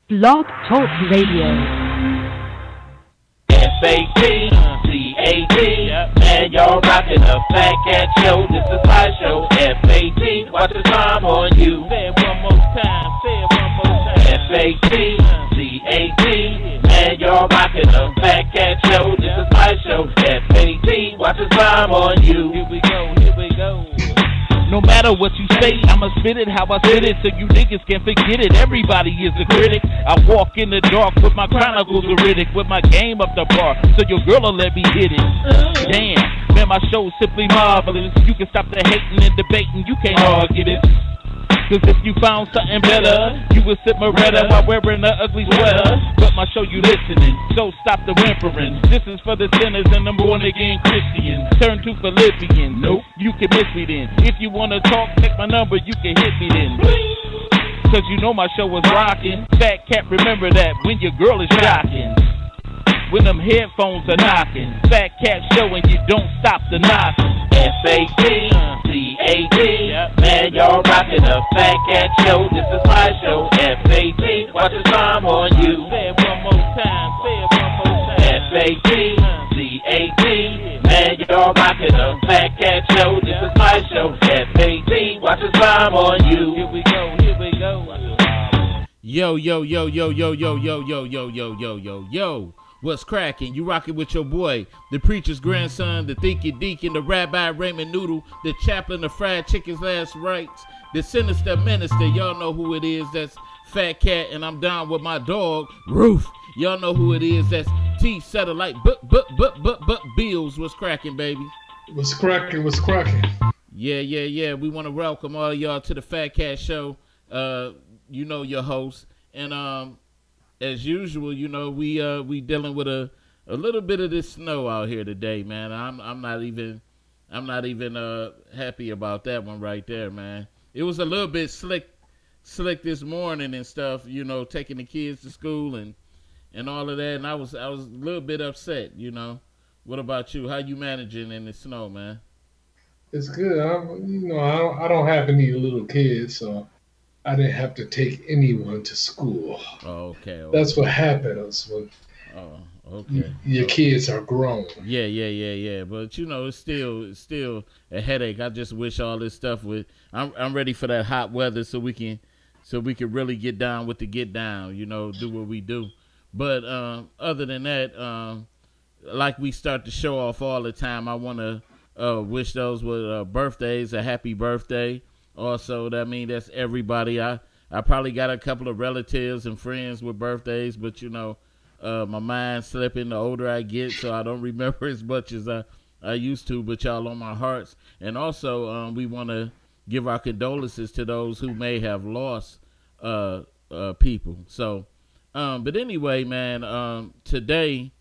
Blog Talk Radio. FAT, man, y'all rockin' a Fat Cat show. This is my show. FAT, watch the time on you. Say it one more time. FAT, man, y'all rockin' a Fat Cat show. This is my show. FAT, watch the time on you. Here we go. No matter what you say, I'ma spit it how I spit it, so you niggas can't forget it. Everybody is a critic. I walk in the dark with my chronicles acidic, with my game up the bar, so your girl'll let me hit it. Damn, man, my show's simply marvelous. You can stop the hating and debating, you can't argue this. Cause if you found something better, you would sip Moretta while wearing an ugly sweater. But my show you listening, so stop the whimpering. This is for the sinners and the born again Christians. Turn to Philippians. Nope, you can miss me then. If you wanna talk, take my number, you can hit me then. Cause you know my show was rocking. Fat Cat, remember that when your girl is shocking. When them headphones are knocking, Fat Cat show and you don't stop the knocking. FAT, man, y'all rockin' a Fat Cat show. This is my show. FAT, watch the time on you. Say it one more time. FAT, man, y'all rockin' a Fat Cat show. This is my show. FAT, watch the time on you. Here we go. Yo. What's cracking? You rocking with your boy, the preacher's grandson, the thinky deacon, the rabbi Raymond Noodle, the chaplain of fried chicken's last rites, the sinister minister. Y'all know who it is. That's Fat Cat, and I'm down with my dog, Roof. Y'all know who it is. That's T Satellite. But Bills. What's cracking, baby? What's cracking? Yeah. We want to welcome all of y'all to the Fat Cat Show. You know your host, and as usual, you know, we dealing with a little bit of this snow out here today, man. I'm not even happy about that one right there, man. It was a little bit slick this morning and stuff, you know, taking the kids to school and all of that, and I was a little bit upset, you know. What about you? How you managing in the snow, man? It's good. I don't have any little kids, so I didn't have to take anyone to school. Oh, okay. That's what happens when your kids are grown. Yeah. But you know, it's still a headache. I just wish all this stuff would. I'm ready for that hot weather so we can really get down with the get down. You know, do what we do. But other than that, like we start to show off all the time, I want to wish those with birthdays a happy birthday. Also, that's everybody. I probably got a couple of relatives and friends with birthdays, but you know, my mind's slipping the older I get, so I don't remember as much as I used to, but y'all on my hearts. And also, we want to give our condolences to those who may have lost people. So, but anyway, man, today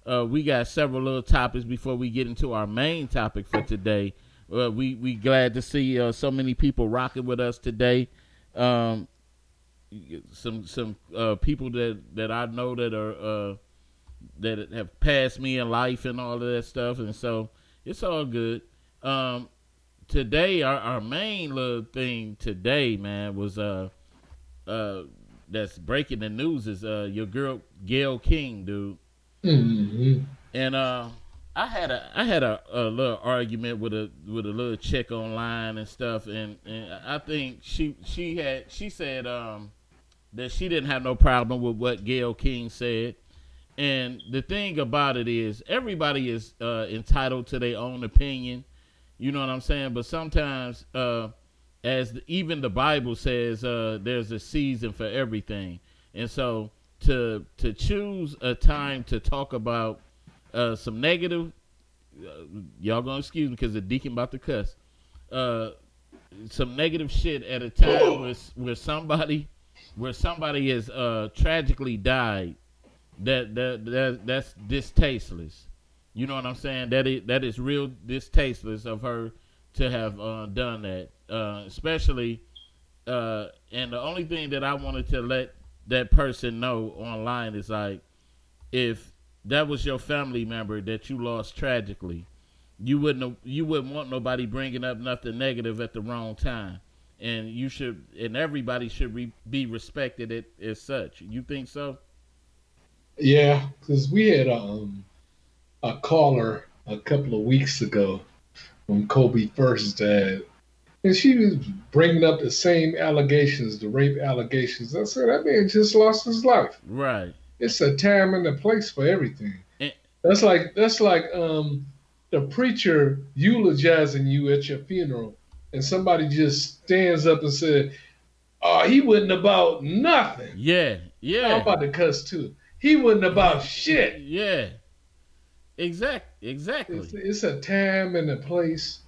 we got several little topics before we get into our main topic for today. We glad to see so many people rocking with us today. Some people that I know that are that have passed me in life and all of that stuff, and so it's all good. Today our main little thing today, man, was that's breaking the news is your girl Gayle King, dude. Mm-hmm. And I had a little argument with a little chick online and stuff, and I think she said that she didn't have no problem with what Gayle King said. And the thing about it is, everybody is entitled to their own opinion. You know what I'm saying? But sometimes, even the Bible says, there's a season for everything. And so to choose a time to talk about some negative, y'all gonna excuse me because the deacon about to cuss. Some negative shit at a time where somebody has tragically died. That's distasteless. You know what I'm saying? That is real distasteless of her to have done that. Especially, and the only thing that I wanted to let that person know online is like, if that was your family member that you lost tragically, you wouldn't want nobody bringing up nothing negative at the wrong time. and everybody should be respected as such. You think so? Yeah, because we had a caller a couple of weeks ago when Kobe first died, and she was bringing up the same allegations, the rape allegations. I said that man just lost his life. Right. It's a time and a place for everything. And, That's like the preacher eulogizing you at your funeral, and somebody just stands up and said, "Oh, he wasn't about nothing." yeah, I'm yeah, about to cuss too. He wasn't about shit. yeah. Exactly. It's a time and a place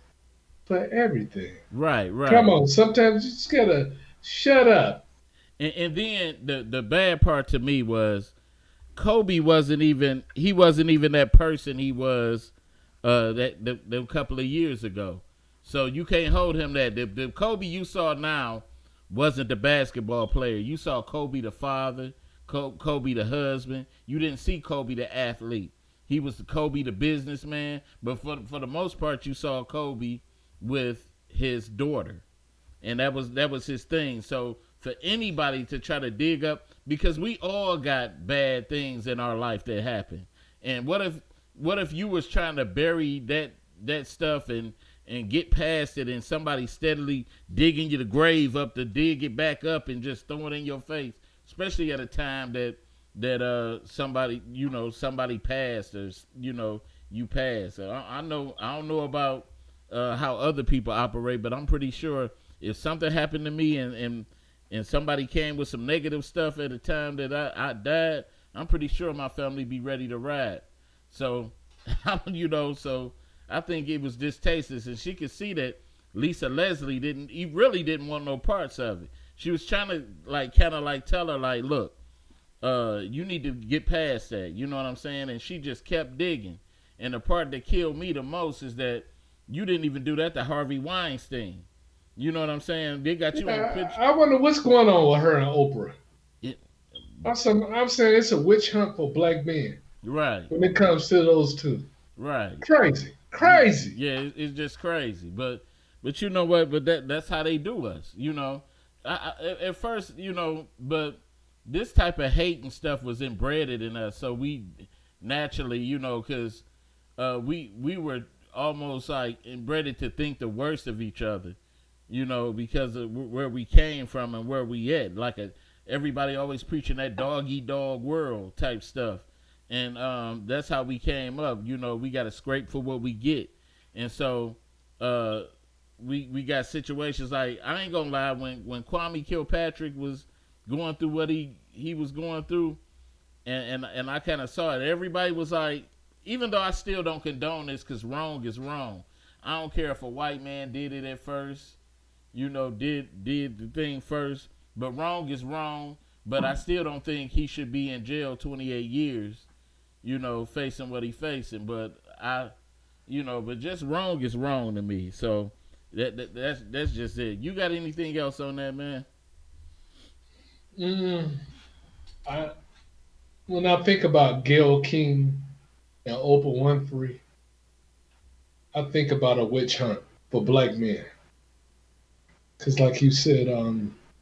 for everything. Right, Come right. on, sometimes you just gotta shut up. And then the bad part to me was Kobe wasn't even that person he was that couple of years ago. So you can't hold him that the Kobe you saw now wasn't the basketball player. You saw Kobe the father, Kobe the husband. You didn't see Kobe the athlete. He was Kobe the businessman. But for the most part, you saw Kobe with his daughter, and that was his thing. So for anybody to try to dig up, because we all got bad things in our life that happen, and what if you was trying to bury that stuff and get past it, and somebody steadily digging you the grave up to dig it back up and just throw it in your face, especially at a time that somebody passed, or you passed. I don't know about how other people operate, but I'm pretty sure if something happened to me and somebody came with some negative stuff at the time that I died, I'm pretty sure my family be ready to ride. So, so I think it was distasteful, and she could see that Lisa Leslie really didn't want no parts of it. She was trying to kind of tell her look, you need to get past that. You know what I'm saying? And she just kept digging. And the part that killed me the most is that you didn't even do that to Harvey Weinstein. You know what I'm saying? They got you on the picture. I wonder what's going on with her and Oprah. It, I'm saying it's a witch hunt for black men right. when it comes to those two. Right. Crazy. Yeah, it's just crazy. But you know what? But that's how they do us. At first, but this type of hate and stuff was inbred in us, so we naturally, because we were almost inbred to think the worst of each other, because of where we came from and where we at. Everybody always preaching that dog eat dog world type stuff, and that's how we came up. We got to scrape for what we get, and so we got situations I ain't gonna lie, when Kwame Kilpatrick was going through what he was going through, and I kind of saw it. Everybody was even though I still don't condone this, because wrong is wrong. I don't care if a white man did it at first, did the thing first, but wrong is wrong. But I still don't think he should be in jail 28 years, facing what he facing. But but just wrong is wrong to me. So that's just it. You got anything else on that, man? When I think about Gayle King and Oprah Winfrey, I think about a witch hunt for black men. Because, like you said,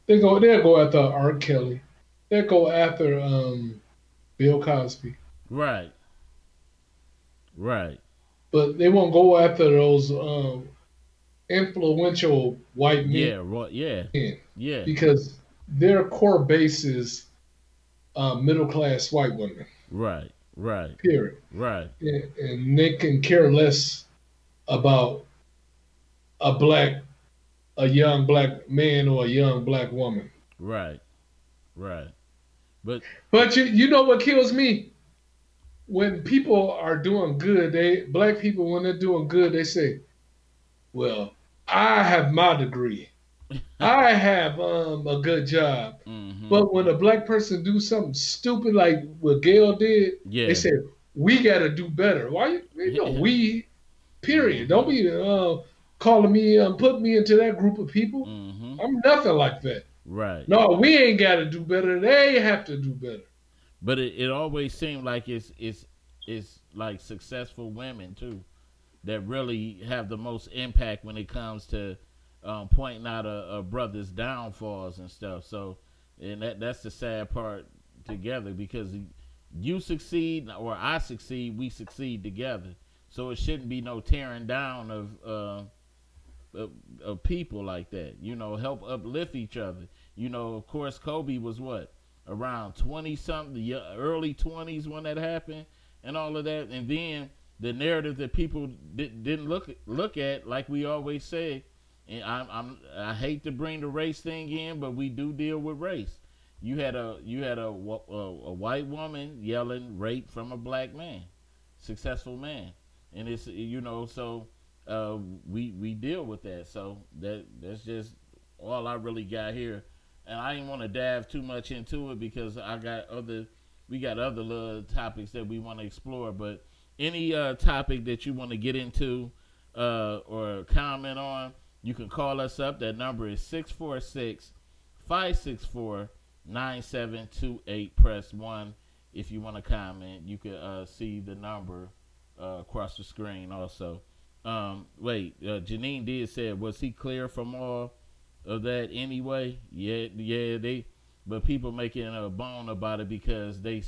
they'll go after R. Kelly, they'll go after Bill Cosby, Right. but they won't go after those influential white men. Yeah. Because their core base is middle class white women. Right. Period. Right. And they can care less about a young black man or a young black woman. Right. But you know what kills me? When people are doing good, black people, when they're doing good, they say, "Well, I have my degree. I have a good job." Mm-hmm. But when a black person do something stupid like what Gayle did, they say, "We got to do better." Why? We. Period. Don't be calling me, put me into that group of people. Mm-hmm. I'm nothing like that. Right. No, we ain't got to do better. They have to do better. But it always seemed like it's like successful women too that really have the most impact when it comes to pointing out a brother's downfalls and stuff. So, and that's the sad part together, because you succeed or I succeed, we succeed together. So it shouldn't be no tearing down of people like that. Help uplift each other. Of course, Kobe was what, around 20 something, early 20s when that happened, and all of that. And then the narrative that people didn't look at, like we always say, and I hate to bring the race thing in, but we do deal with race. You had a white woman yelling rape from a black man, successful man, and it's so we deal with that. So that's just all I really got here, and I didn't want to dive too much into it because we got other little topics that we want to explore. But any topic that you want to get into or comment on, you can call us up. That number is 646-564-9728. Press 1 if you want to comment. You can see the number across the screen also. Janine did say, was he clear from all of that anyway? Yeah, but people making a bone about it because they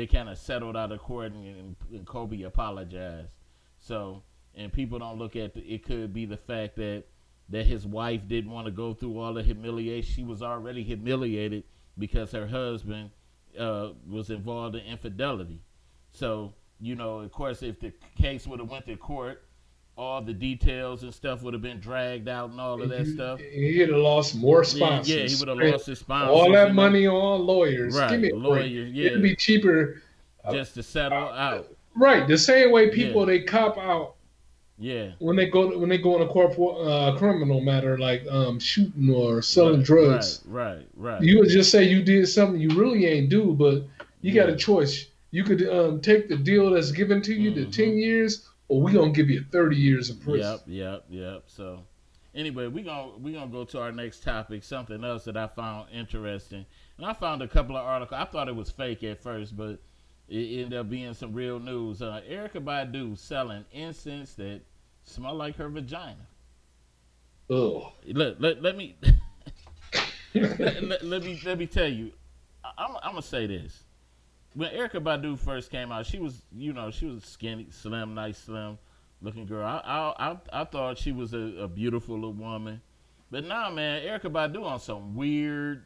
kind of settled out of court and Kobe apologized. So, and people don't look at it could be the fact that his wife didn't want to go through all the humiliation. She was already humiliated because her husband was involved in infidelity. So, of course, if the case would have went to court, all the details and stuff would have been dragged out and all of that stuff. He'd have lost more sponsors. Yeah, he would have lost his sponsors. All that money on lawyers. Right, Give me a lawyers, break. yeah. It'd be cheaper. Just to settle out. Right. The same way people, they cop out. Yeah. When they go in a criminal matter like shooting or selling drugs. Right. You would just say you did something you really ain't do, but you got a choice. You could take the deal that's given to you, the 10 years, or we gonna give you 30 years in prison. Yep. So anyway, we gonna go to our next topic, something else that I found interesting. And I found a couple of articles. I thought it was fake at first, but it ended up being some real news. Erykah Badu selling incense that smell like her vagina. Oh. Let me let me tell you. I'm gonna say this. When Erykah Badu first came out, she was skinny, slim, nice, slim looking girl. I thought she was a beautiful little woman, but now, man, Erykah Badu on some weird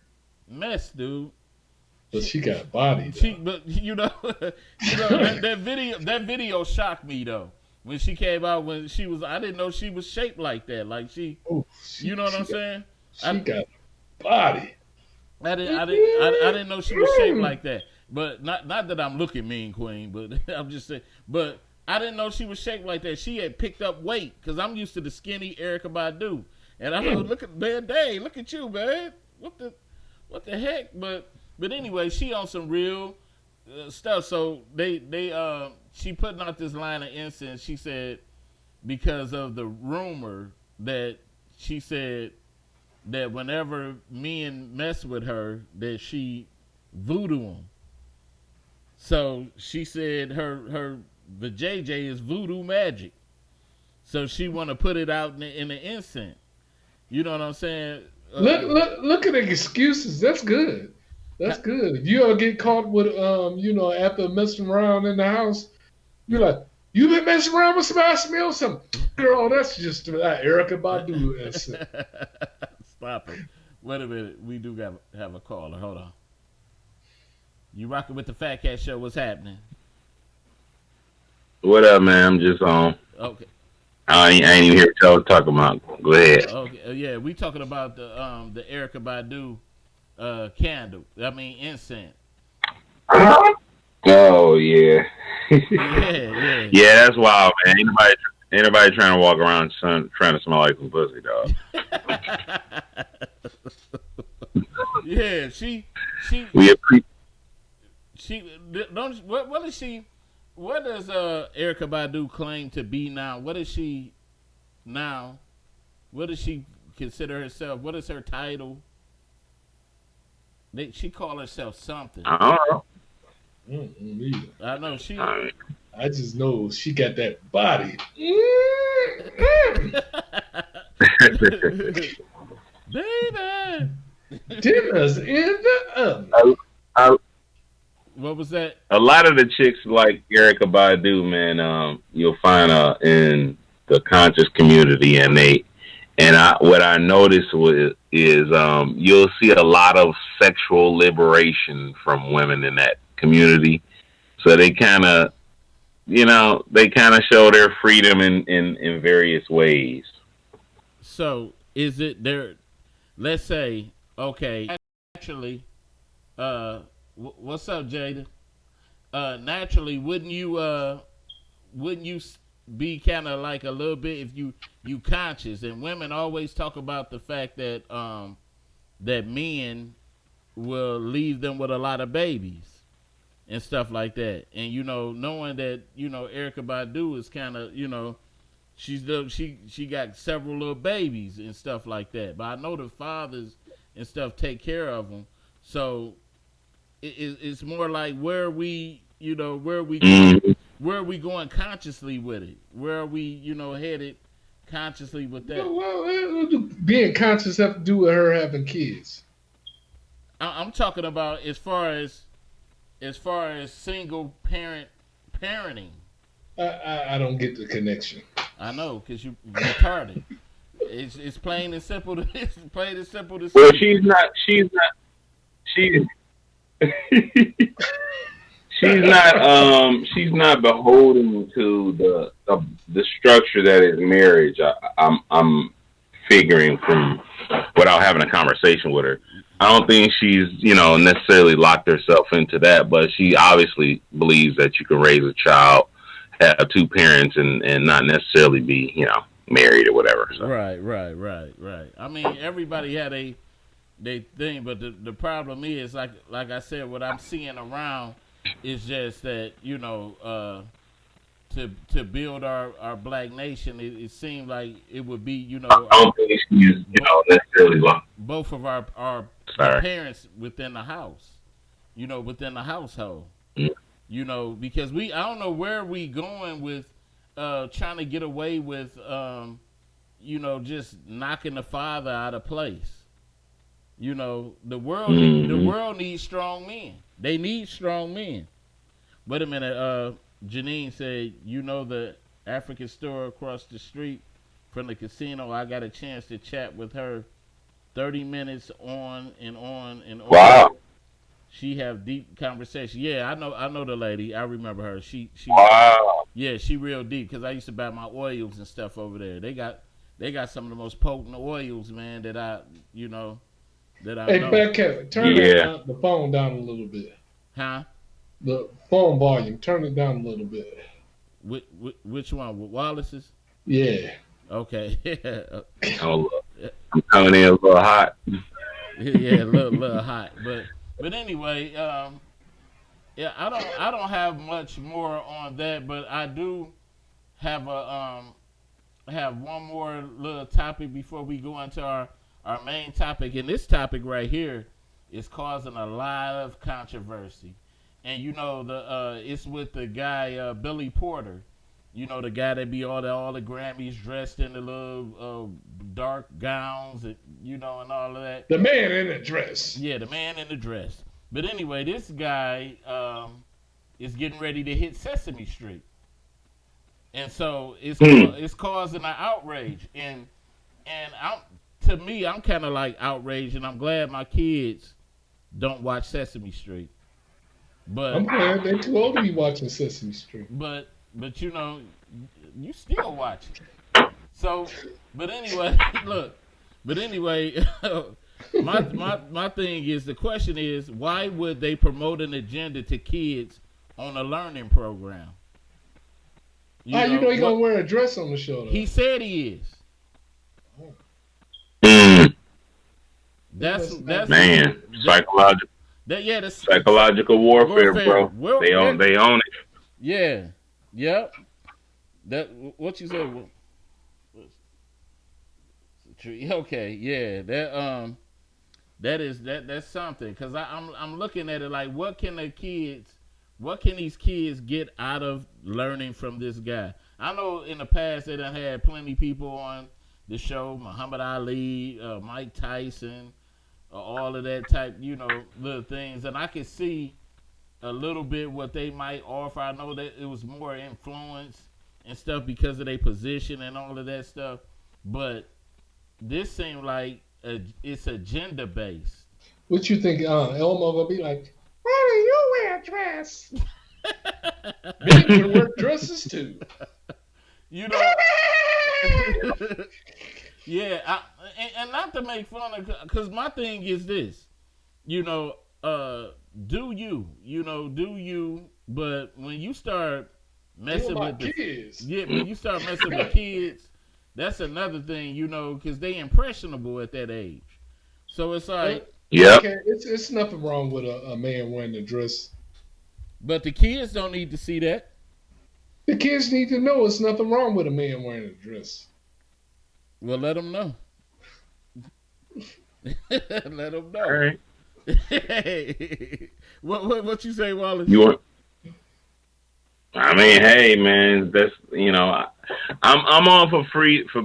mess, dude. But she got a body. That video shocked me though. When she came out, I didn't know she was shaped like that. Like you know what I'm saying? She got a body. I didn't know she was shaped like that. But not that I'm looking mean, Queen, but I'm just saying. But I didn't know she was shaped like that. She had picked up weight because I'm used to the skinny Erykah Badu, and I know, look at you, man. What the heck? But anyway, she on some real stuff. So she putting out this line of incense. She said because of the rumor that she said that whenever men mess with her, that she voodoo them. So she said her vajayjay is voodoo magic. So she want to put it out in the incense. You know what I'm saying? Look at the excuses. That's good. That's good. If you ever get caught with, after messing around in the house, you're like, you been messing around with somebody smell something. Girl, that's just Erykah Badu. Stop it. Wait a minute. We do have a caller. Hold on. You rocking with the Fat Cat Show. What's happening? What up, man? I'm just on. Okay. I ain't even hear what y'all was talking about. Go ahead. Okay. Yeah, we talking about the Erykah Badu candle. I mean incense. Oh yeah. Yeah. Yeah, that's wild, man. Anybody trying to walk around trying to smell like some pussy, dog. Yeah, she don't. What is she? What does Erykah Badu claim to be now? What is she now? What does she consider herself? What is her title? She call herself something. I don't know. I know she. I just know she got that body. Baby. Dinner's in the oven. a, What was that? a lot of the chicks like Erica Badu, man, you'll find in the conscious community, and what I noticed is you'll see a lot of sexual liberation from women in that community. So they kind of, show their freedom in various ways. So is it there? Let's say, okay, actually, what's up, Jada? Naturally, wouldn't you be kind of like a little bit if you conscious? And women always talk about the fact that that men will leave them with a lot of babies and stuff like that. And knowing that Erica Badu is kind of she got several little babies and stuff like that. But I know the fathers and stuff take care of them. So it's more like where are we going consciously with it? Where are we headed consciously with that? Well, being conscious have to do with her having kids. I'm talking about as far as single parenting. I don't get the connection. I know, because you retarded. It's plain and simple. It's plain and simple to say. Well, she's not. She's not beholden to the structure that is marriage. I'm figuring from without having a conversation with her. I don't think she's necessarily locked herself into that, but she obviously believes that you can raise a child, have two parents, and not necessarily be married or whatever. So. Right. I mean, everybody had they thing, but the problem is like I said, what I'm seeing around is just that to build our black nation, it seemed like it would be I don't think she's necessarily locked. Both of our parents within the house, within the household, because I don't know where we going with trying to get away with just knocking the father out of place. The world needs strong men. They need strong men. Wait a minute, Janine said, the African store across the street from the casino, I got a chance to chat with her 30 minutes on and on and on. Wow. She have deep conversation. Yeah, I know the lady. I remember her. She wow. Yeah, she real deep because I used to buy my oils and stuff over there. They got some of the most potent oils, man, that I know. Hey, Fat Cat, turn the phone down a little bit. Huh? The phone volume, turn it down a little bit. Which one? With Wallace's? Yeah. Okay. I'm coming in a little hot. Yeah, a little hot, but anyway, yeah, I don't have much more on that, but I do have have one more little topic before we go into our main topic, and this topic right here is causing a lot of controversy. And it's with the guy Billy Porter, the guy that be all the Grammys dressed in the little dark gowns, and and all of that. The man in the dress. Yeah, the man in the dress. But anyway, this guy is getting ready to hit Sesame Street, and so it's causing an outrage. And I'm kind of like outraged, and I'm glad my kids don't watch Sesame Street. But I'm glad they're too old to be watching Sesame Street. But you still watch it. So, but anyway, look. But anyway, my thing is, the question is, why would they promote an agenda to kids on a learning program? You know he's gonna wear a dress on the show, though. He said he is. That's man, psychological. That's psychological warfare, bro. They own it. Yeah. Yep. That what you said. Okay. Yeah. That's something, because I'm looking at it like, what can these kids get out of learning from this guy? I know in the past they done had plenty people on the show Muhammad Ali, Mike Tyson, all of that type, little things, and I could see a little bit what they might offer. I know that it was more influence and stuff because of their position and all of that stuff, but this seemed like it's agenda based. What you think? Elmo gonna be like? Why do you wear a dress? Men can wear dresses too. You know. Yeah, and not to make fun of, because my thing is this, do you, but when you start messing with kids, when you start messing with kids, that's another thing, because they impressionable at that age. So it's like, yeah, okay, it's nothing wrong with a man wearing a dress, but the kids don't need to see that. The kids need to know it's nothing wrong with a man wearing a dress. Well, let them know. Let them know. All right. Hey, what you say, Wallace? I mean, hey, man, that's I'm all for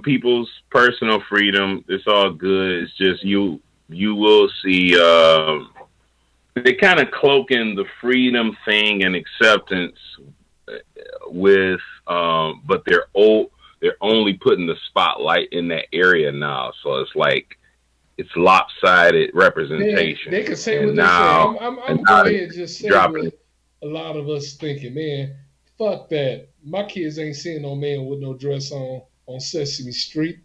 people's personal freedom. It's all good. It's just you will see they kind of cloaking the freedom thing and acceptance with but they're only putting the spotlight in that area now, so it's like it's lopsided representation. They can say what they say. I'm going ahead and just say what a lot of us thinking, man, fuck that. My kids ain't seeing no man with no dress on Sesame Street.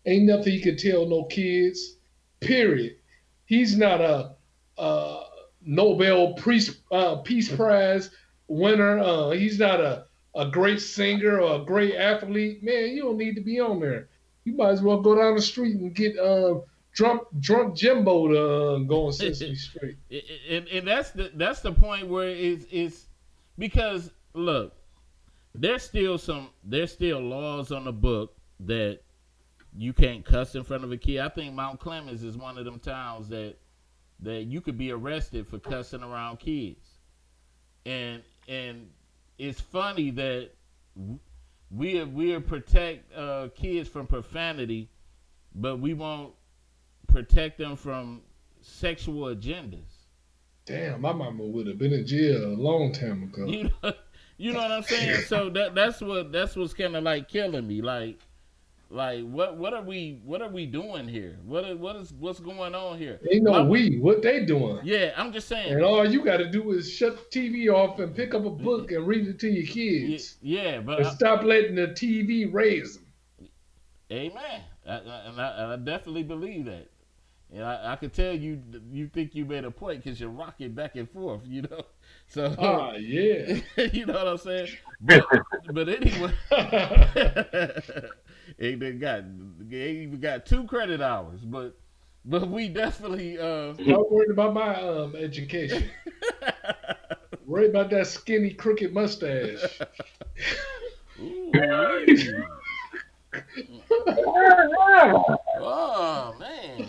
Ain't nothing you can tell no kids, period. He's not a Nobel Peace Prize winner. He's not a great singer or a great athlete. Man, you don't need to be on there. You might as well go down the street and get drunk Jimbo to go on Sesame Street. And that's the point where it's because look, there's still laws on the book that you can't cuss in front of a kid. I think Mount Clemens is one of them towns that you could be arrested for cussing around kids. And it's funny that we protect kids from profanity, but we won't protect them from sexual agendas. Damn, my mama would have been in jail a long time ago. You know what I'm saying? So that's what's kind of like killing me. Like what are we doing here? What's going on here? Ain't no what they doing? Yeah, I'm just saying. And all you got to do is shut the TV off and pick up a book and read it to your kids. Yeah, but stop letting the TV raise them. Amen. I definitely believe that. And I can tell you think you made a point because you're rocking back and forth, So yeah, you know what I'm saying. But anyway, they even got 2 credit hours, but we definitely. Not worried about my education. Worried about that skinny crooked mustache. Ooh, oh man,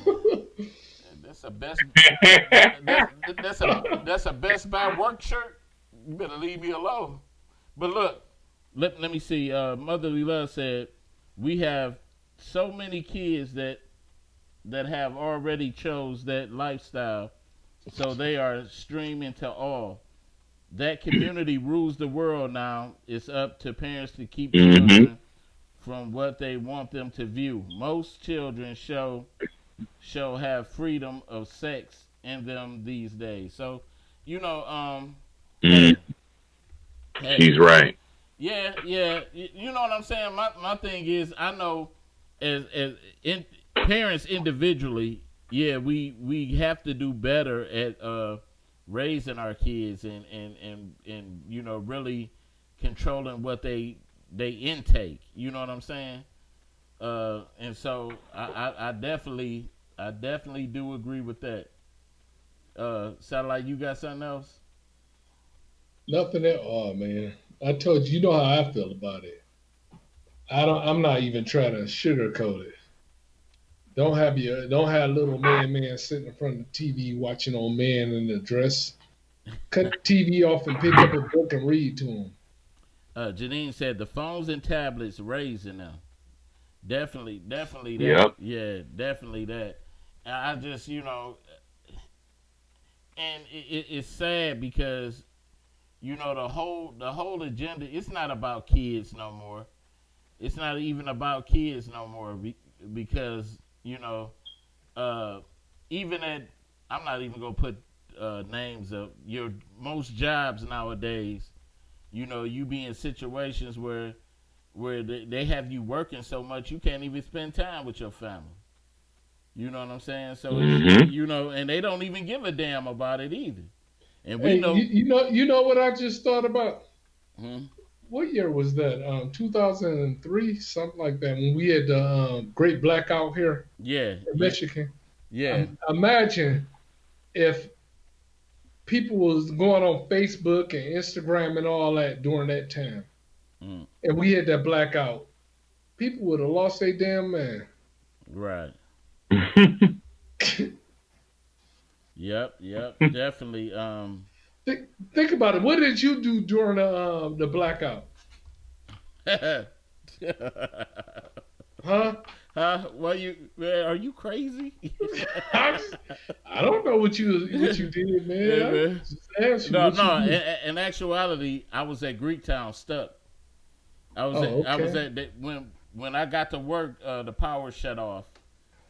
that's a best. That's a Best Buy work shirt. You better leave me alone. But look, let me see. Motherly Love said we have so many kids that have already chose that lifestyle, so they are streaming to all. That community rules the world now. It's up to parents to keep children from what they want them to view. Most children show have freedom of sex in them these days. So, hey, she's right. Yeah. You know what I'm saying? My thing is, I know as parents individually, yeah, we have to do better at raising our kids and really controlling what they intake. You know what I'm saying? And so I definitely do agree with that. Sound like you got something else? Nothing at all, man. I told you, you know how I feel about it. I'm not even trying to sugarcoat it. Don't have little man sitting in front of the TV watching old man in the dress. Cut the TV off and pick up a book and read to him. Janine said the phones and tablets raising them. Definitely that. Yep. Yeah, definitely that. And I just, and it's sad because the whole agenda. It's not about kids no more. It's not even about kids no more because uh, even at I'm not even gonna put names of your most jobs nowadays. You be in situations where they have you working so much you can't even spend time with your family. You know what I'm saying? So it's, Mm-hmm. and they don't even give a damn about it either. And we Hey, know. you know what I just thought about? Hmm. What year was that? 2003, something like that. When we had the Great Blackout here Yeah, in yeah, Michigan. yeah. Imagine if people was going on Facebook and Instagram and all that during that time, Mm, and we had that blackout. People would have lost their damn man. right. Yep, yep, definitely. Think about it. What did you do during the blackout? Huh? Huh? Man, are you crazy? I, I don't know what you did, Yeah, man. I man. just asked you No, what you no. do. In actuality, I was at Greektown stuck. Oh, I was okay. at when I got to work, the power shut off,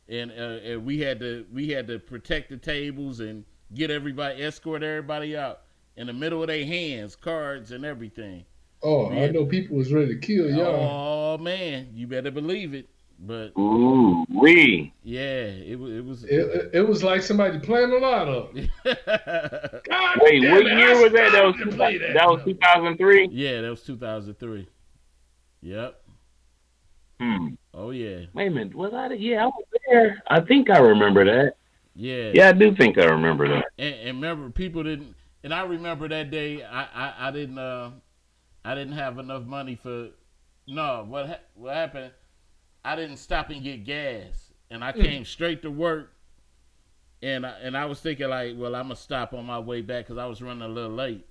and we had to protect the tables and escort everybody out in the middle of their hands, cards and everything. Oh, We I had, know people was ready to kill y'all. oh man, you better believe it. But Ooh, wee. yeah, it was. It was like somebody playing a lotto. God Wait, damn what it! year I was that? started to play That that was number. 2003. Yeah, that was 2003. Yep. Hmm. Oh yeah. Wait a minute, was I? Yeah, I was there. I think I remember that. Yeah. Yeah, I do think I remember that. And remember, people didn't. And I remember that day. I didn't. I didn't have enough money for. No, what happened? I didn't stop and get gas, and I Mm. came straight to work. And I was thinking like, well, I'm gonna stop on my way back because I was running a little late.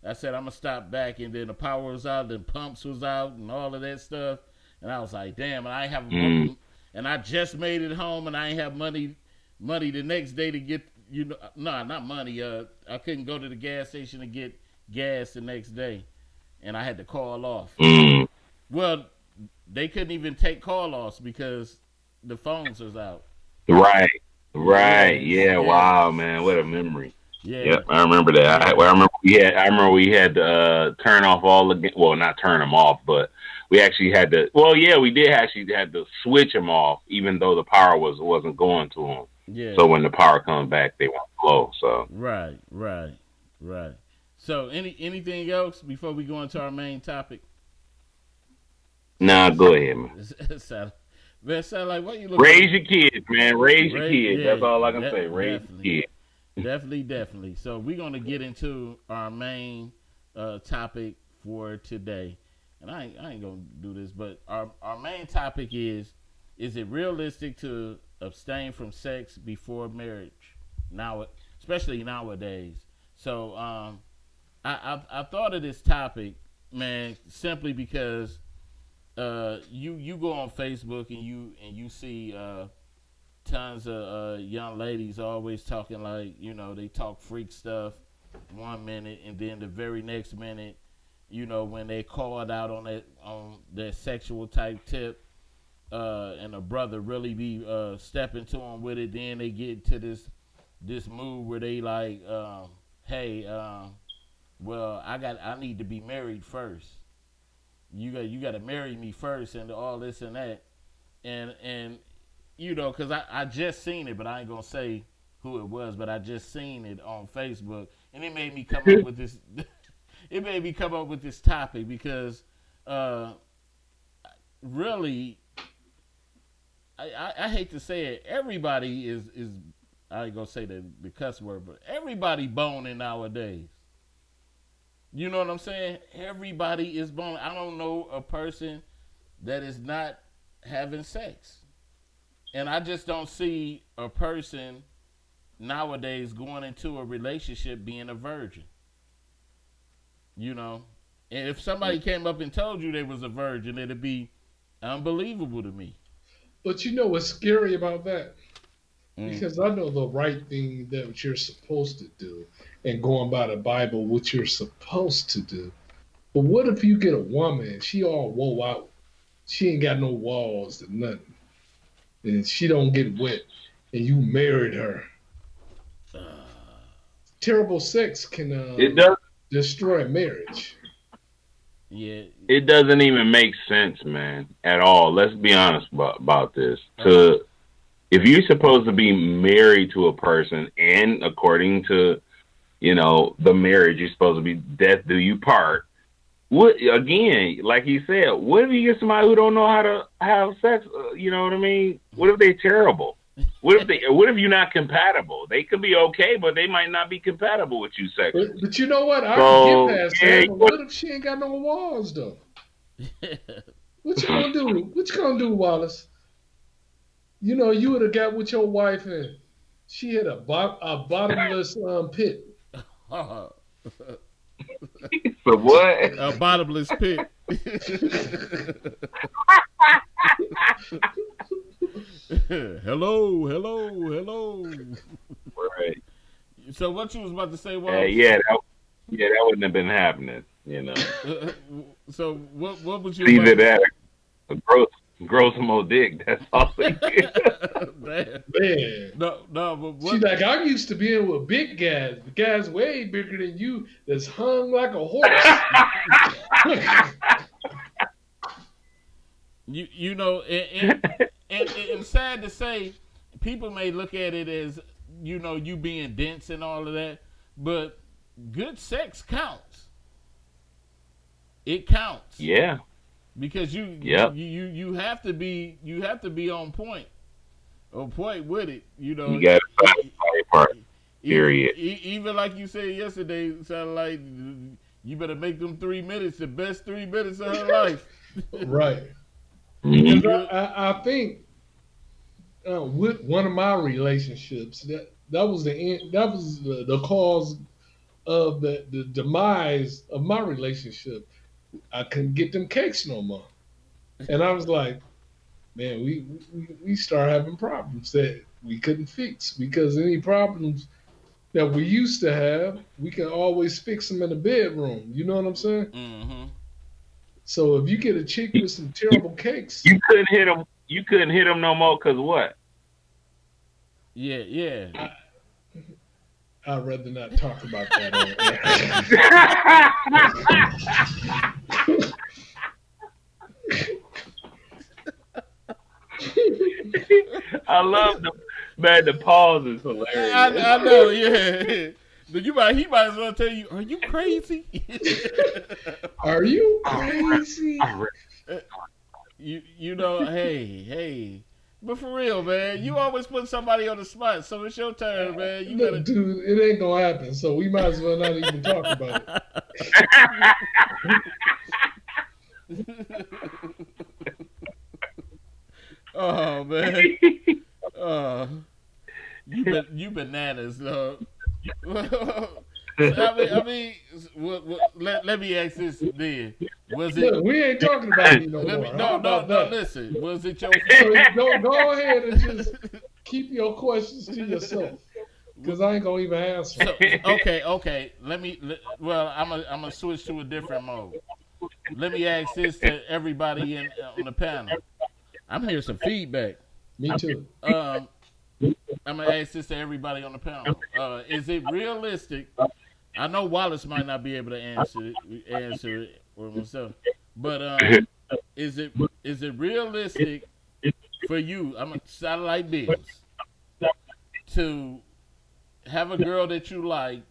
I said I'm gonna stop back, and then the power was out, then pumps was out, and all of that stuff. And I was like, damn, and I ain't have Mm. and I just made it home, and I ain't have money the next day to get no, not money. I couldn't go to the gas station to get gas the next day, and I had to call off. Mm. Well, they couldn't even take call offs because the phones was out. Right. Right. Yes, Yeah. Wow, yes, man. What a memory. yeah, Yep, I remember that. yeah. I remember we had to turn off all the. Well, not turn them off, but we actually had to. Well, yeah, we did actually had to switch them off, even though the power wasn't going to them. Yeah, So when the power comes back, they won't flow. So right, right, right. So, anything else before we go into our main topic? nah, go ahead, man. sound, man, sound like what you looking? Raise your kids, man. Raise your Right? kids. Yeah, That's all I can say. Raise definitely, your kids. definitely. So we're gonna get into our main topic for today, and I ain't gonna do this, but our main topic is it realistic to abstain from sex before marriage now, especially nowadays? So I thought of this topic, man, simply because you go on Facebook and you see tons of young ladies always talking like they talk freak stuff 1 minute, and then the very next minute, when they called out on that sexual type tip, and a brother really be stepping to them with it, then they get to this move where they like, hey, well, I need to be married first. You got to marry me first, and all this and that, and because I just seen it, but I ain't gonna say who it was, but I just seen it on Facebook, and it made me come up with this. It made me come up with this topic because, really, I hate to say it, everybody is I ain't gonna say the cuss word, but everybody boning nowadays. You know what I'm saying? Everybody is boning. I don't know a person that is not having sex. And I just don't see a person nowadays going into a relationship being a virgin. And if somebody came up and told you they was a virgin, it'd be unbelievable to me. But you know what's scary about that? Mm. Because I know the right thing that you're supposed to do, and going by the Bible, what you're supposed to do. But what if you get a woman, she all woe out, she ain't got no walls or nothing, and she don't get wet, and you married her? Terrible sex can It does. destroy marriage. Yeah. It doesn't even make sense, man, at all. Let's be honest about this. If you're supposed to be married to a person, and according to the marriage, you're supposed to be death do you part. What again? Like you said, what if you get somebody who don't know how to have sex? You know what I mean? What if they're terrible? What if you're not compatible? They could be okay, but they might not be compatible with you sexually. But you know what? I can get past that. But what if she ain't got no walls though? What you gonna do? What you gonna do, Wallace? You would have got with your wife and she had a bottomless pit. For what? A bottomless pit. Hello. Right. So what you was about to say, Wallace? That wouldn't have been happening. So what was you? Either that, or grow some more dick. That's all they get. Man. No. But what? She's like, I'm used to being with big guys. The guys way bigger than you that's hung like a horse. And it's sad to say, people may look at it as you being dense and all of that, but good sex counts. It counts. Yeah. Because you have to be on point with it. You got to find the part. Period. Even like you said yesterday, it sounded like you better make them 3 minutes the best 3 minutes of her life. Right. Mm-hmm. I think with one of my relationships, that was the end. That was the cause of the demise of my relationship. I couldn't get them cakes no more, and I was like, man, we started having problems that we couldn't fix, because any problems that we used to have, we can always fix them in the bedroom. You know what I'm saying? Mm-hmm. So if you get a chick with some terrible cakes, you couldn't hit them. You couldn't hit them no more because what? Yeah. I'd rather not talk about that on air. I love the pause is hilarious. I know, yeah. He might as well tell you, are you crazy? Are you crazy? Hey. But for real, man, you always put somebody on the spot, so it's your turn, man. You gotta... Dude, it ain't gonna happen, so we might as well not even talk about it. Oh man, you bananas, though. I mean, let me ask this then. Was it? Look, we ain't talking about you no more. No. Listen, was it your? So go ahead and just keep your questions to yourself, because I ain't gonna even answer. So, okay. Well, I'm gonna switch to a different mode. Let me ask this to everybody on the panel. I'm hearing some feedback. Me too. I'm gonna ask this to everybody on the panel. Is it realistic? I know Wallace might not be able to answer it for himself, but is it realistic for you? I'm a satellite Bills to have a girl that you like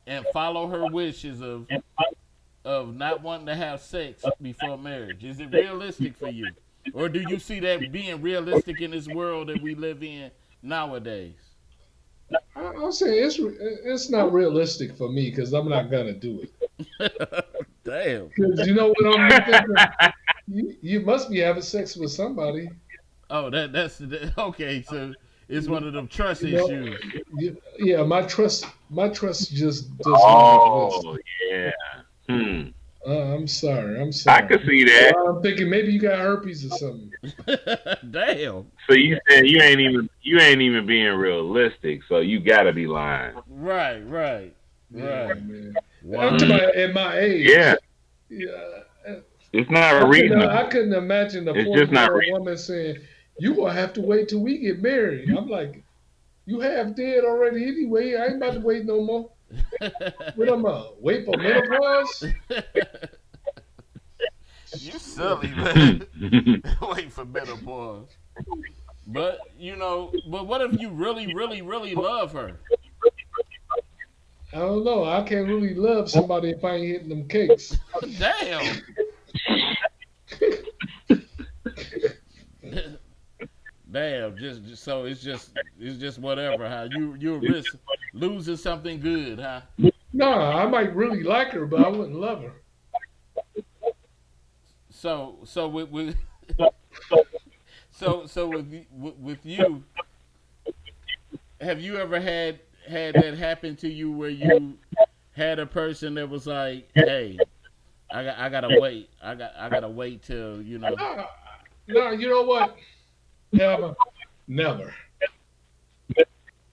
and follow her wishes of not wanting to have sex before marriage. Is it realistic for you, or do you see that being realistic in this world that we live in nowadays? I'll say it's not realistic for me, because I'm not gonna do it. Damn. Because you know what I'm thinking? You must be having sex with somebody. Oh, that's okay. So it's one of them trust issues. Yeah, my trust just does not exist. Oh yeah. I'm I'm sorry. I could see that. Well, I'm thinking maybe you got herpes or something. Damn. So you said you ain't even being realistic. So you gotta be lying. Right. Yeah, man. Wow. I'm talking about at my age. Yeah. Yeah. It's not reasonable. I couldn't imagine a It's just not 40-year-old reasonable. woman saying, "You gonna have to wait till we get married." I'm like, "You half dead already anyway. I ain't about to wait no more." What am I? Wait for menopause? You silly, man. Wait for menopause. But but what if you really, really, really love her? I don't know. I can't really love somebody if I ain't hitting them cakes. Damn. Damn. Just so it's just whatever. Huh? You risk losing something good, huh? No, I might really like her, but I wouldn't love her. So with you, have you ever had that happen to you where you had a person that was like, "Hey, I gotta wait. I gotta wait till No, you know what? Never.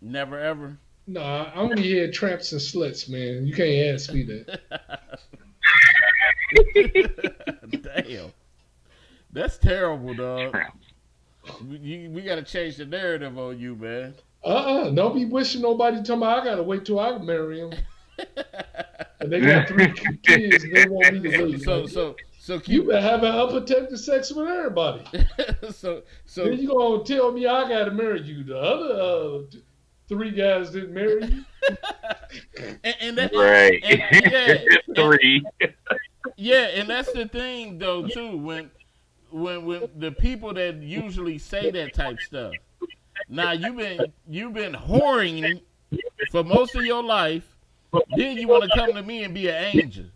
Never ever." No, I only had tramps and sluts, man. You can't ask me that. Damn, that's terrible, dog. We gotta change the narrative on you, man. Don't be wishing nobody talking about I gotta wait till I marry him. And they got 3 kids and they want me to leave. So You been having unprotected sex with everybody. so Then you gonna tell me I gotta marry you? The other 3 guys didn't marry you. and that, Right. yeah, 3. Yeah, and that's the thing though too. When the people that usually say that type stuff. Now you've been whoring for most of your life. Then you want to come to me and be an angel.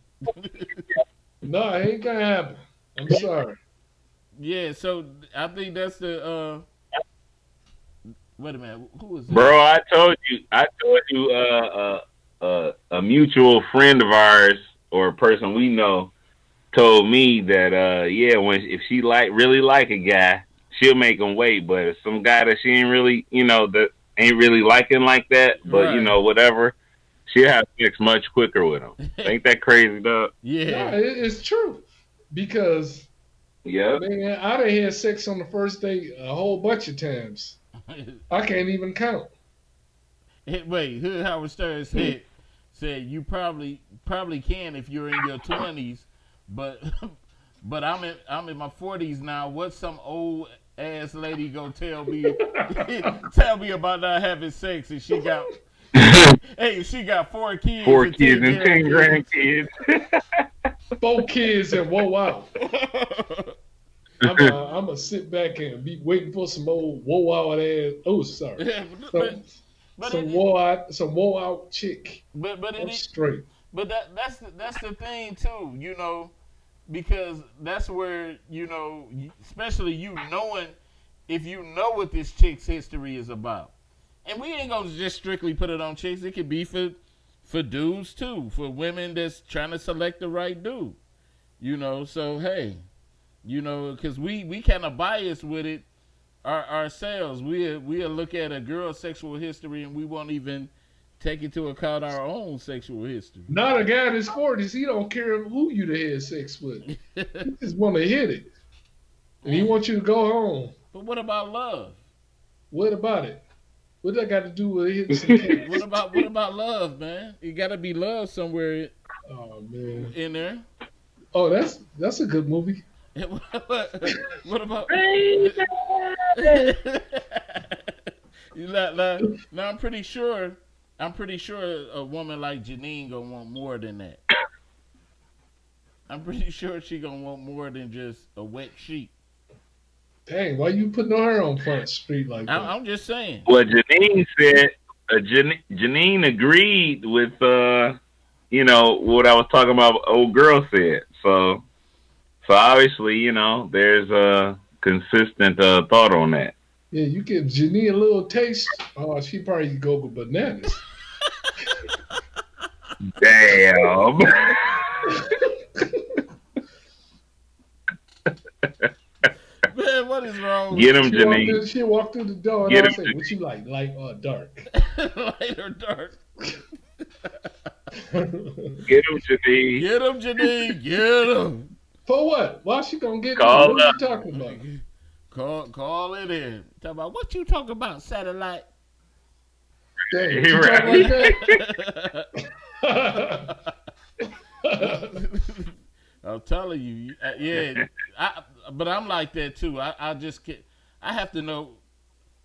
No, it ain't gonna happen. I'm sorry. Yeah, so I think that's the wait a minute, who is that? Bro, I told you a mutual friend of ours or a person we know told me that if she really like a guy, she'll make him wait, but if some guy that she ain't really that ain't really liking like that, but Right. whatever, she'll have sex much quicker with him. Ain't that crazy, dog? Yeah. No, it's true. Because Yeah. man, I done had sex on the first date a whole bunch of times. I can't even count. Wait, Hood Howard Stern said you probably can if you're in your 20s, but I'm in my 40s now. What's some old ass lady gonna tell me about not having sex and she got she got 4 kids, 4 kids and 10 grandkids. 4 kids and whoa out. I'm gonna sit back and be waiting for some old whoa out ass. Oh, sorry. Some whoa out chick. But it is straight. But that's the thing too, because that's where especially knowing if you know what this chick's history is about, and we ain't gonna just strictly put it on chicks. It could be for dudes too, for women that's trying to select the right dude, So hey, because we kind of biased with it ourselves. We'll look at a girl's sexual history and we won't even take into account our own sexual history. Not a guy in his 40s. He don't care who you had sex with. He just want to hit it, and he wants you to go home. But what about love? What about it? What that got to do with hitting some cakes? What about love, man? It got to be love somewhere. Oh man, in there. Oh, that's a good movie. What about? Now I'm pretty sure a woman like Janine gonna want more than that. I'm pretty sure she gonna want more than just a wet sheet. Dang, why you putting her on Front Street like that? I'm just saying. Well, Janine said, Janine agreed with, what I was talking about. Old girl said. So obviously, there's a consistent thought on that. Yeah, you give Janine a little taste. Oh, she probably go bananas. Damn. Rose. Get him, Janine. She walked through the door and Get I him, say, "What you like, light or dark?" Light or dark? Get him, Janine. Get him, Janine. Get him. For what? Why she gonna get Call me? What are up. you talking about? Call it in. Talk about what you talking about, satellite. Dang, He you talking right. like that? I'm telling you, yeah. But I'm like that too. I just can't. I have to know.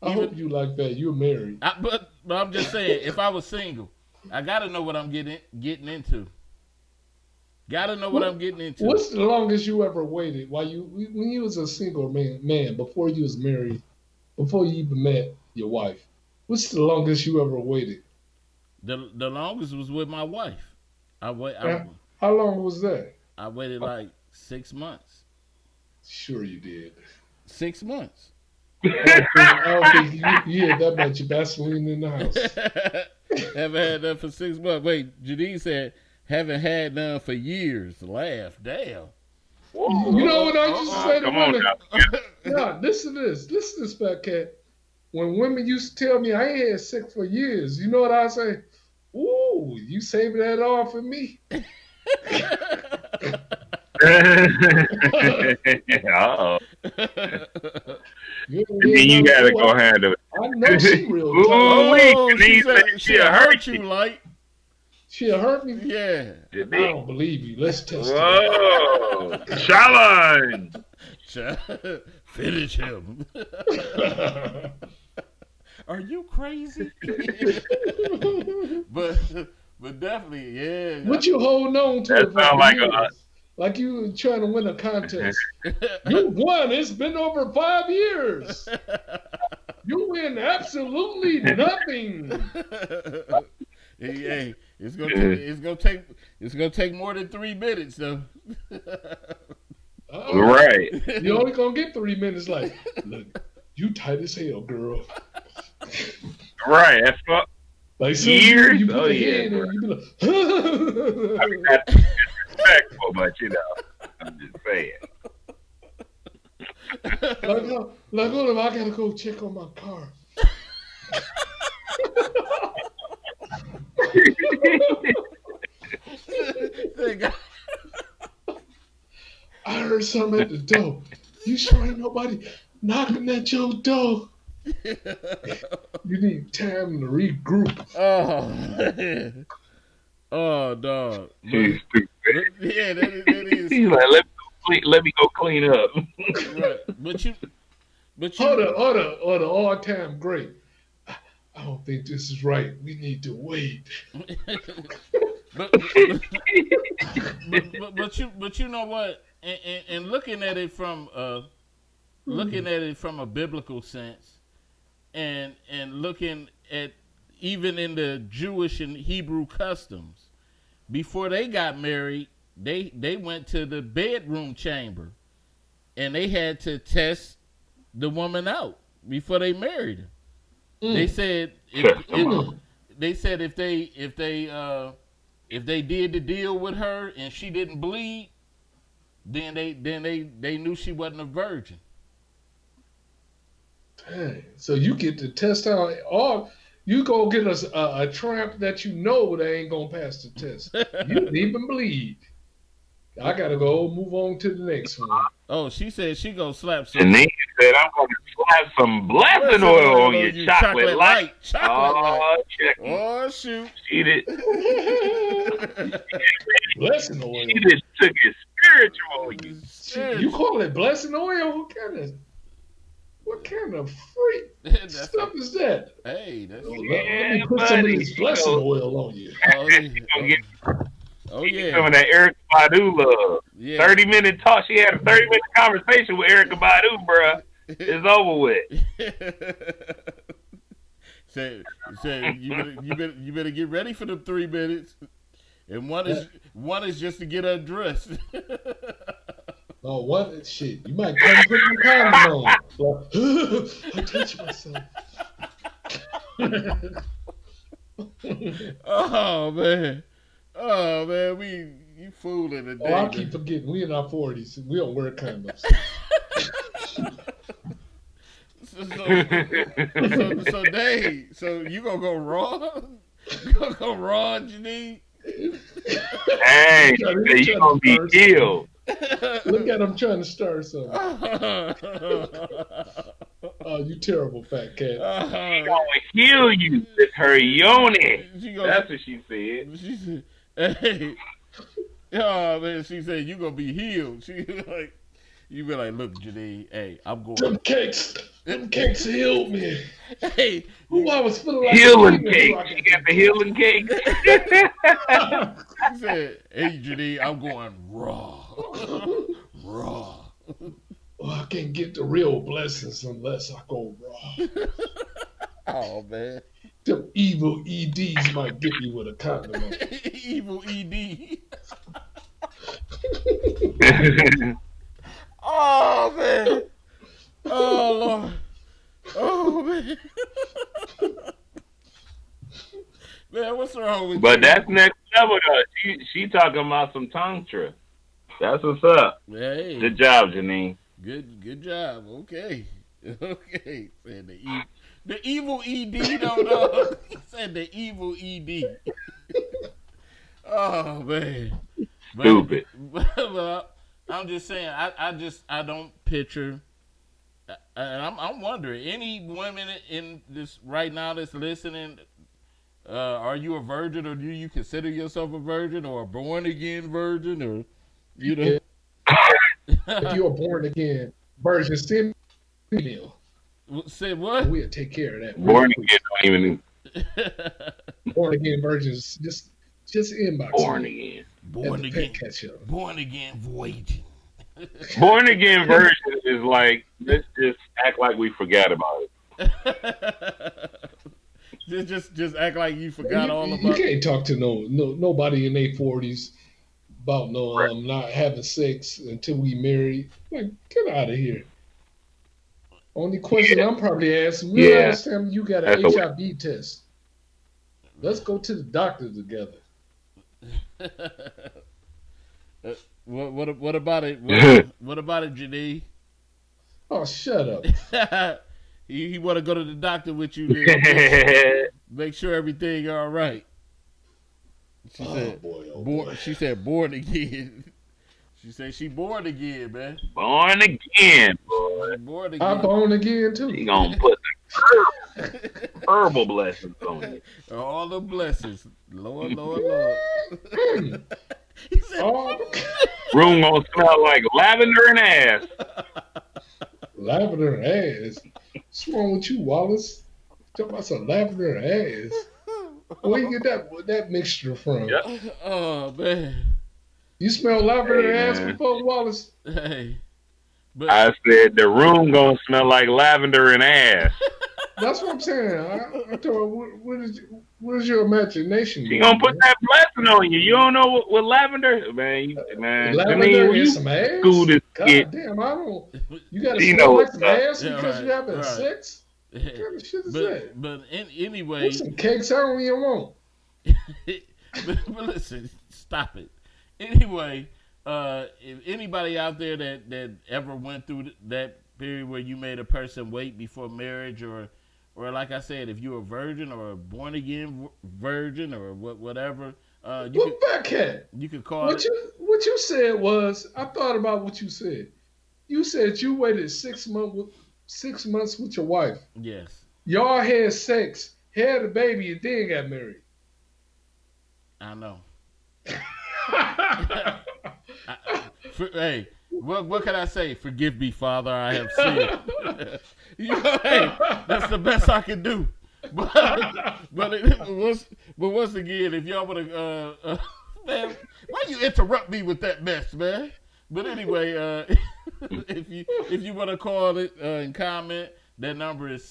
I hope you like that. You're married. But I'm just saying, if I was single, I gotta know what I'm getting into. Gotta know what I'm getting into. What's the longest you ever waited when you was a single man before you was married, before you even met your wife? What's the longest you ever waited? The longest was with my wife. How long was that? I waited like 6 months. Sure you did. 6 months. I don't think you had that much Vaseline in the house. Haven't had none for 6 months. Wait, Janine said, haven't had none for years. Laugh. Damn. Whoa. You know what I just said to Come on women? now. Nah, listen to this. Listen to this, fat cat. When women used to tell me I ain't had sex for years, you know what I say? Ooh, you saving that all for me? Uh-oh. You And then you gotta go handle it. I know she real Ooh, tight. she said Janine, she'll hurt you, Light. She'll hurt me? Yeah. I don't believe you. Let's test it. Whoa. Challenge. Finish him. Are you crazy? but definitely, yeah. What you holding on to? That sound like like you trying to win a contest. You won. It's been over 5 years. You win absolutely nothing. Hey, it's gonna take more than 3 minutes though. Right. You only gonna get 3 minutes. Like, look, you tight as hell, girl. Right. That's what. Like, so Years? you put Oh, the yeah, hand bro. in, you be like, I mean, that's disrespectful, but you know, I'm just saying. like, hold on, I gotta go check on my car. I heard something at the door. You sure ain't nobody knocking at your door? You need time to regroup. Oh, dog. She's stupid. Yeah, that is. He's like, let me go clean up. Right. But you. Hold on, all time great. I don't think this is right. We need to wait. but you know what? And looking at it from a biblical sense, and looking at even in the Jewish and Hebrew customs, before they got married, they went to the bedroom chamber, and they had to test the woman out before they married her. They said if they did the deal with her and she didn't bleed, then they knew she wasn't a virgin. Dang. So you get to test out all. You go get us a tramp that you know they ain't gonna pass the test. You didn't even bleed. I gotta go move on to the next one. Oh, she said she gonna slap some. And then he said, I'm going to slap some blessing oil on your chocolate light. Chocolate light. Check. Oh, shoot. She did. Blessing oil. She just took it spiritual on you. You call it blessing oil? What kind of freak stuff is that? Hey, that's Let me put some of this blessing oil on you. Oh yeah. Some of that Erica Badu love. Yeah. 30-minute talk. She had a 30-minute conversation with Erica Badu, bruh. It's over with. Say you better get ready for them 3 minutes. And one is just to get undressed. Oh, what shit? You might come put your condom on. Like, I touched myself. Oh man, you fooling today. Oh, I keep forgetting. We in our 40s. We don't wear condoms. So Dave, so you gonna go raw? You gonna go raw, Janine? Hey, you gonna be healed. Look at him trying to start something. Oh, you terrible fat cat. She gonna heal you with her yoni. That's what she said. She said, "Hey, oh man," she said, "You gonna be healed." She like, you be like, "Look, Janine, hey, I'm going." Them cakes healed me. Hey, Ooh, I was feeling like healing cake. You got the healing cake. She said, "Hey, Janine, I'm going raw, raw." Oh, I can't get the real blessings unless I go raw. Oh man, Them evil EDs might get me with a condom. Evil ED. Oh man. Oh Lord. Oh man. Man, what's wrong with you? But that's next level though. She talking about some tantra. That's what's up. Hey. Good job, Janine. Good job. Okay. Okay. Said the evil ED though. He said the evil ED. Oh man. Stupid. But I'm just saying, I don't picture. And I'm wondering, any women in this right now that's listening, are you a virgin, or do you consider yourself a virgin, or a born again virgin, or you know? If you're a born again virgin, send me. Say what? We'll take care of that. Born again, don't even. Born again virgins, just inbox. Born again. Born again. Born again voyaging. Born again version is like, let's just act like we forgot about it. just act like you forgot all about it. You can't talk to nobody in their 40s about not having sex until we married. Like, get out of here. Only question I'm probably asking, last time you got an HIV test. Let's go to the doctor together. What about it? What about it, Janine? Oh, shut up. he want to go to the doctor with you. Make sure everything all right. She said, she said, born again. She said she born again, man. Born again, boy. Born again. I'm born again too. He gonna put the herbal blessings on you. All the blessings, Lord. He said, room gonna smell like lavender and ass. Lavender and ass. What's wrong with you, Wallace? Talking about some lavender and ass. Where you get that mixture from? Yep. Oh man. You smell lavender and ass before, Wallace? Hey. But I said the room gonna smell like lavender and ass. That's what I'm saying. I told her, what is your imagination? She gonna put that blessing on you. You don't know what lavender, man. Lavender and some ass. School this God damn, I don't. You gotta She smell knows like some ass because you having right. sex. What kind of shit is that? But anyway, What's some cakes I don't even want. but listen, stop it. Anyway, if anybody out there that ever went through that period where you made a person wait before marriage, or like I said, if you're a virgin or a born again virgin or whatever, you could call what it. What you said was, I thought about what you said. You said you waited 6 months with your wife. Yes. Y'all had sex, had a baby, and then got married. I know. Hey, what can I say? Forgive me, Father, I have sinned. Hey, that's the best I can do. But once again, if y'all want to, man, why you interrupt me with that mess, man? But anyway, if you want to call it and comment, that number is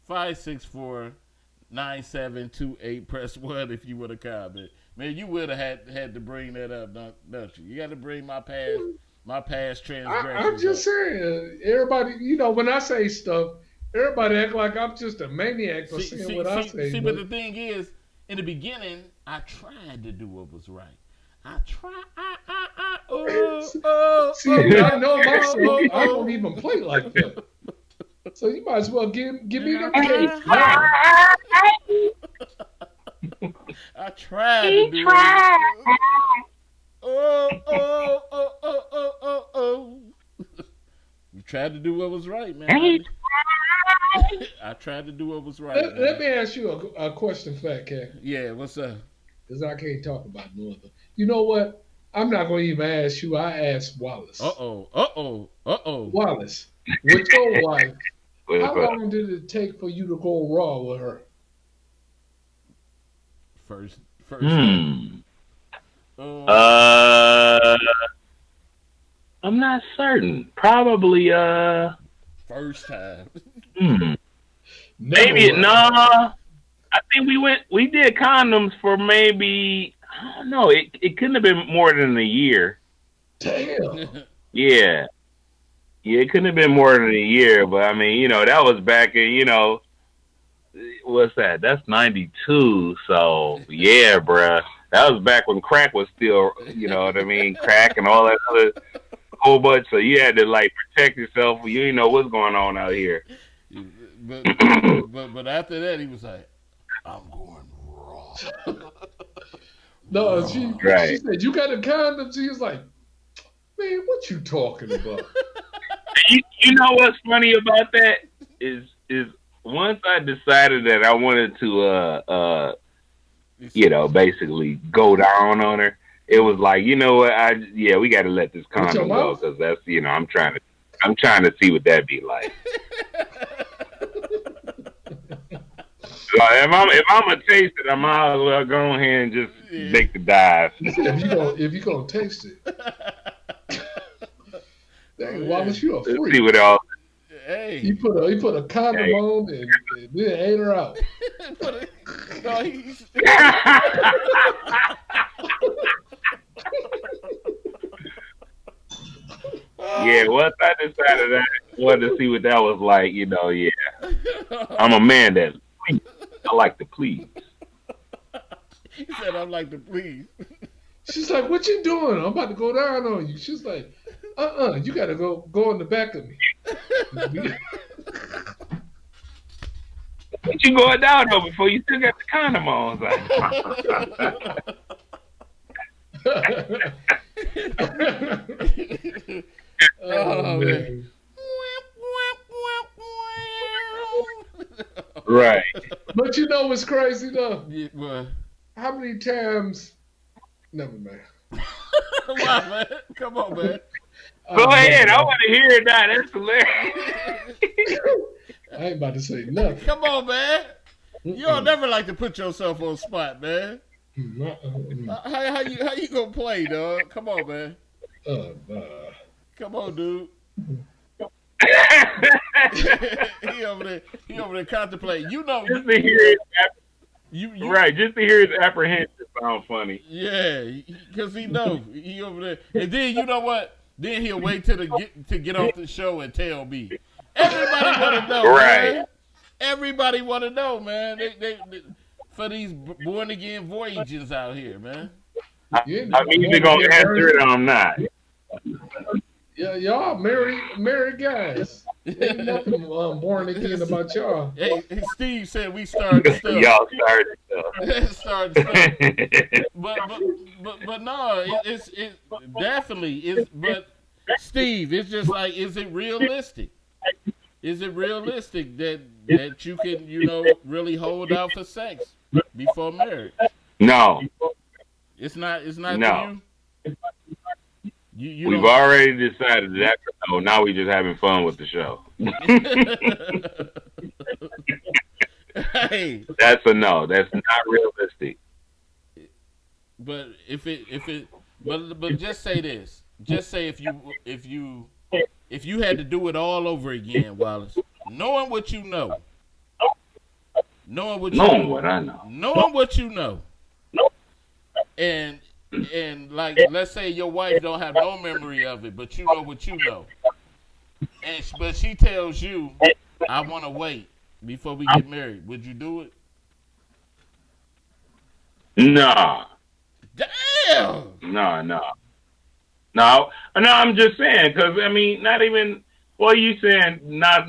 646-564-9728. Press 1 if you want to comment. Man, you would have had to bring that up, don't you? You got to bring my past transgressions. I'm just saying, everybody, when I say stuff, everybody act like I'm just a maniac for saying what I say. See, but the thing is, in the beginning, I tried to do what was right. I tried. See, I know myself. I don't even play like that. So you might as well give me them I cakes. I tried to do it. Oh. You tried to do what was right, man. I tried to do what was right. Let me ask you a question, Fat Cat. Yeah, what's up? Because I can't talk about no other. You know what? I'm not going to even ask you. I asked Wallace. Uh-oh. Wallace, with your wife, how long did it take for you to go raw with her? First. I'm not certain. Probably first time. Maybe no. I think we did condoms for maybe, I don't know. It couldn't have been more than a year. Damn. Yeah, it couldn't have been more than a year. But I mean, that was back in, what's that? That's 92. So yeah, bruh. That was back when crack was still, you know what I mean, crack and all that other whole bunch. So you had to like protect yourself. You didn't know what's going on out here. But after that, he was like, I'm going raw. No, she said, you got a condom? She was like, man, what you talking about? You know what's funny about that is once I decided that I wanted to basically go down on her, it was like, you know what, we got to let this condom go because that's, I'm trying to see what that'd be like. If I'm gonna taste it, I might as well go ahead and just make the dive. If you gonna taste it, dang, Wallace, you a freak. Let's see what else. Hey, he put a condom on and then ate her out. Yeah, once I decided I wanted to see what that was like, I'm a man that I like to please. He said, I like to please. She's like, what you doing? I'm about to go down on you. She's like, you got to go in the back of me. What you going down on before you still got the condom on? Oh, man. Right. But you know what's crazy though? Yeah, well. How many times? Never mind. Why, man? Come on, man. Go ahead. I want to hear that. That's hilarious. I ain't about to say nothing. Come on, man. You don't never like to put yourself on spot, man. How you gonna play, dog? Come on, man. Come on, dude. he over there contemplating. Just to hear it, just to hear his apprehension sound funny. Yeah, because he knows he over there, and then you know what? Then he'll wait till to get off the show and tell me. Everybody want to know, right? Man. Everybody want to know, man. They for these born again voyages out here, man. I'm either gonna answer it or I'm not. Yeah, y'all married guys. Ain't nothing born again about y'all. Hey, Steve said we started stuff. Y'all started stuff. But no, it definitely is. But Steve, it's just like, is it realistic? Is it realistic that you can really hold out for sex before marriage? No, it's not. No. To you We've already decided that. No, now we're just having fun with the show. Hey, that's a no. That's not realistic. But but just say this. Just say if you had to do it all over again, Wallace, knowing what you know, knowing what I know, knowing what you know, and like, let's say your wife don't have no memory of it, but you know what you know, but she tells you, I want to wait before we get married. Would you do it? Nah. Damn. No. I'm just saying, because I mean, not even What are you saying? Not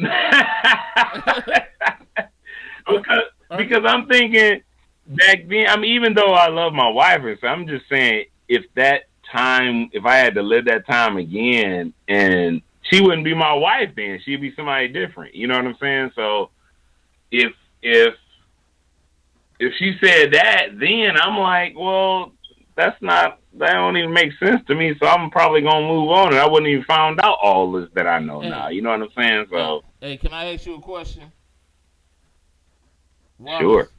because I'm thinking back then. I mean, even though I love my wife, and so I'm just saying, if I had to live that time again, and she wouldn't be my wife, then she'd be somebody different. You know what I'm saying? So if she said that, then I'm like, well, that don't even make sense to me. So I'm probably gonna move on, and I wouldn't even found out all this that I know now. You know what I'm saying? So hey, can I ask you a question? Wallace, sure.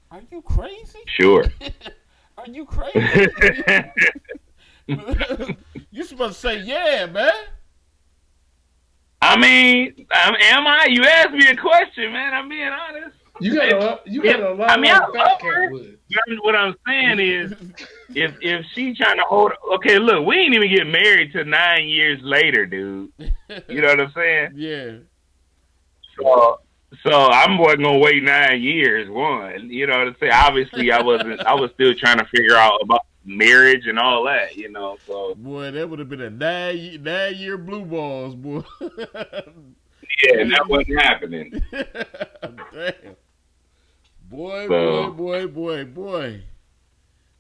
Are you crazy? Sure. Are you crazy? You supposed to say yeah, man. I mean, am I? You asked me a question, man. I'm being honest. You got a lot. I mean, Fat Cat would. What I'm saying is, if she trying to hold, okay, look, we ain't even get married till 9 years later, dude. You know what I'm saying? Yeah. So I wasn't gonna wait 9 years. One, you know what I'm saying? Obviously, I was still trying to figure out about marriage and all that, you know. So boy, that would have been a 9-year blue balls, boy. Yeah, that wasn't happening. Damn. Boy.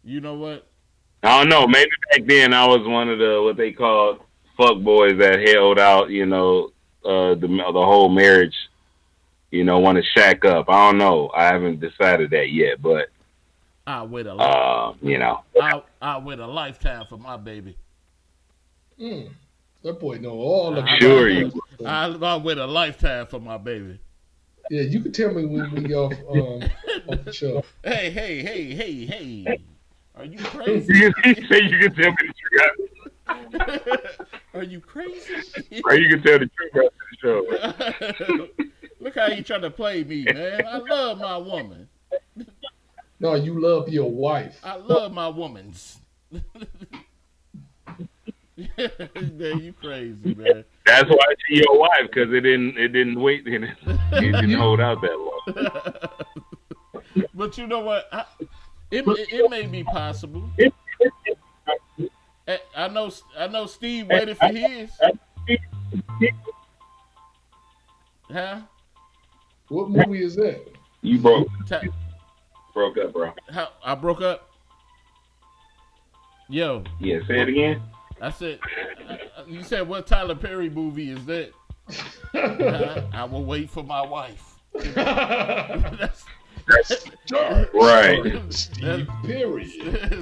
You know what? I don't know. Maybe back then I was one of the what they called fuck boys that held out. You know, the whole marriage. You know, want to shack up. I don't know. I haven't decided that yet, but I wait a you know, I wait a lifetime for my baby. That boy know all of it. Sure you. I wait a lifetime for my baby. Yeah, you can tell me when we go off the show. Hey. Are you crazy? You say you can tell me the truth. Are you crazy? Or you can tell the truth after the show. Look how you trying to play me, man. I love my woman. No, you love your wife. I love my womans. Man, you crazy, man. That's why she your wife, because it didn't wait, it didn't hold out that long. But you know what? It may be possible. I know Steve waited for his. Huh? What movie is that? You broke up, bro. How I broke up? Yo. Yeah, say it again. I said, you said what Tyler Perry movie is that? I will wait for my wife. That's right. Steve Perry.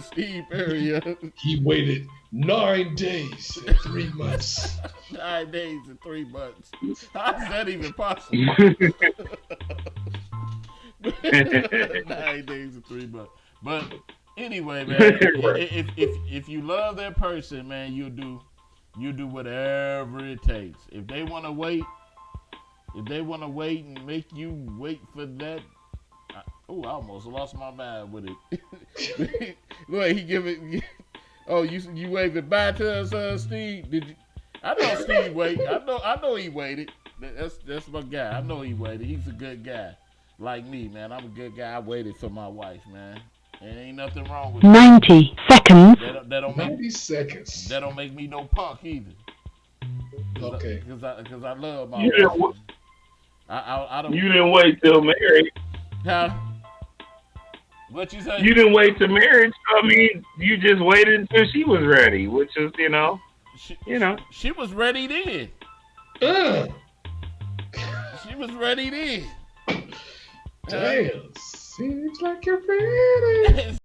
Steve Perry. Yeah. He waited 9 days and 3 months. 9 days and 3 months. How is that even possible? 9 days and 3 months. But anyway, man, if you love that person, man, you do whatever it takes. If they want to wait and make you wait for that. I almost lost my mind with it. Look, he give it. Oh, you waved it back to us, Steve? Did you? I know Steve wait. I know he waited. That's my guy. I know he waited. He's a good guy, like me, man. I'm a good guy. I waited for my wife, man. And ain't nothing wrong with 90 seconds. That don't make 90 seconds. That don't make me no punk either. Okay. Because I love my wife. I don't. You didn't wait till marriage. Huh? What you say? You didn't wait till marriage. I mean, you just waited until she was ready, which is, She was ready then. She was ready then. Damn. Seems like you're ready.